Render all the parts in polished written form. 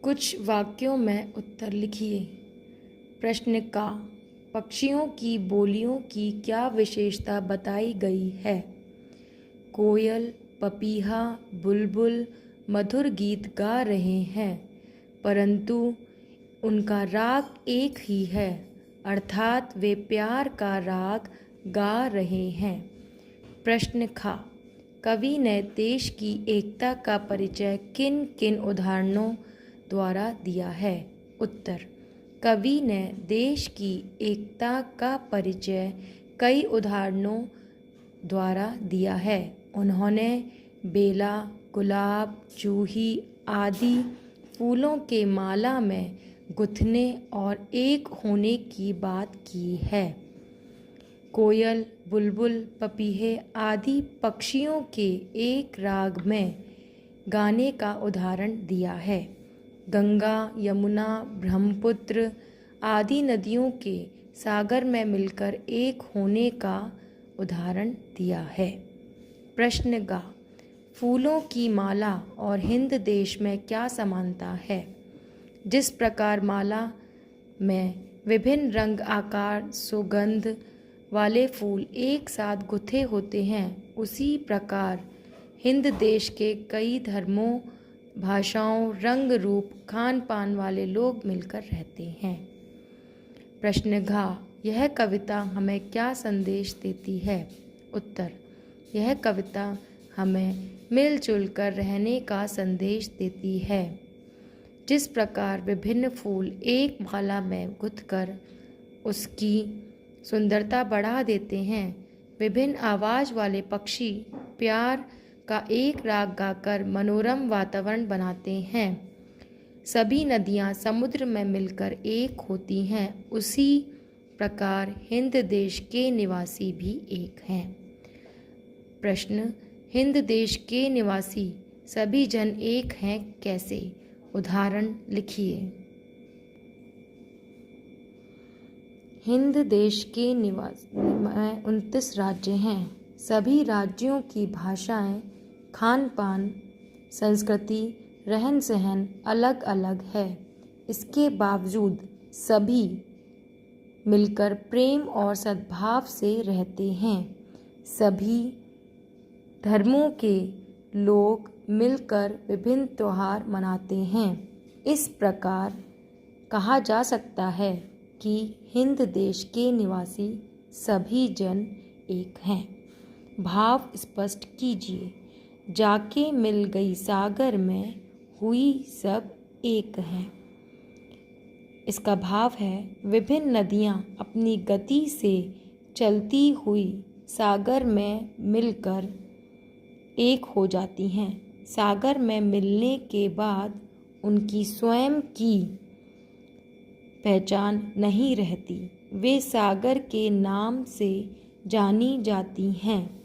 कुछ वाक्यों में उत्तर लिखिए। प्रश्न का पक्षियों की बोलियों की क्या विशेषता बताई गई है? कोयल, पपीहा, बुलबुल मधुर गीत गा रहे हैं, परंतु उनका राग एक ही है, अर्थात वे प्यार का राग गा रहे हैं। प्रश्न खा कवि ने देश की एकता का परिचय किन किन उदाहरणों द्वारा दिया है? उत्तर, कवि ने देश की एकता का परिचय कई उदाहरणों द्वारा दिया है। उन्होंने बेला, गुलाब, जूही आदि फूलों के माला में गुथने और एक होने की बात की है। कोयल, बुलबुल, पपीहे आदि पक्षियों के एक राग में गाने का उदाहरण दिया है। गंगा, यमुना, ब्रह्मपुत्र आदि नदियों के सागर में मिलकर एक होने का उदाहरण दिया है। प्रश्न गा फूलों की माला और हिंद देश में क्या समानता है? जिस प्रकार माला में विभिन्न रंग, आकार, सुगंध वाले फूल एक साथ गुथे होते हैं, उसी प्रकार हिंद देश के कई धर्मों, भाषाओं, रंग, रूप, खान पान वाले लोग मिलकर रहते हैं। प्रश्न घ यह कविता हमें क्या संदेश देती है? उत्तर, यह कविता हमें मिलजुल कर रहने का संदेश देती है। जिस प्रकार विभिन्न फूल एक माला में गुथकर उसकी सुंदरता बढ़ा देते हैं, विभिन्न आवाज़ वाले पक्षी प्यार का एक राग गाकर मनोरम वातावरण बनाते हैं, सभी नदियाँ समुद्र में मिलकर एक होती हैं, उसी प्रकार हिंद देश के निवासी भी एक हैं। प्रश्न, हिंद देश के निवासी सभी जन एक हैं कैसे? उदाहरण लिखिए। हिंद देश के निवासी में 29 राज्य हैं। सभी राज्यों की भाषाएं, खान पान, संस्कृति, रहन सहन अलग अलग है। इसके बावजूद सभी मिलकर प्रेम और सद्भाव से रहते हैं। सभी धर्मों के लोग मिलकर विभिन्न त्योहार मनाते हैं। इस प्रकार कहा जा सकता है कि हिंद देश के निवासी सभी जन एक हैं। भाव स्पष्ट कीजिए। जाके मिल गई सागर में, हुई सब एक हैं। इसका भाव है, विभिन्न नदियाँ अपनी गति से चलती हुई सागर में मिलकर एक हो जाती हैं। सागर में मिलने के बाद उनकी स्वयं की पहचान नहीं रहती, वे सागर के नाम से जानी जाती हैं।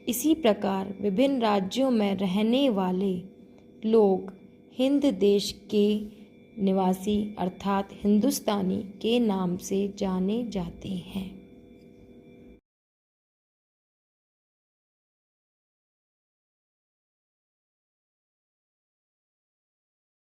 इसी प्रकार विभिन्न राज्यों में रहने वाले लोग हिंद देश के निवासी अर्थात हिंदुस्तानी के नाम से जाने जाते हैं।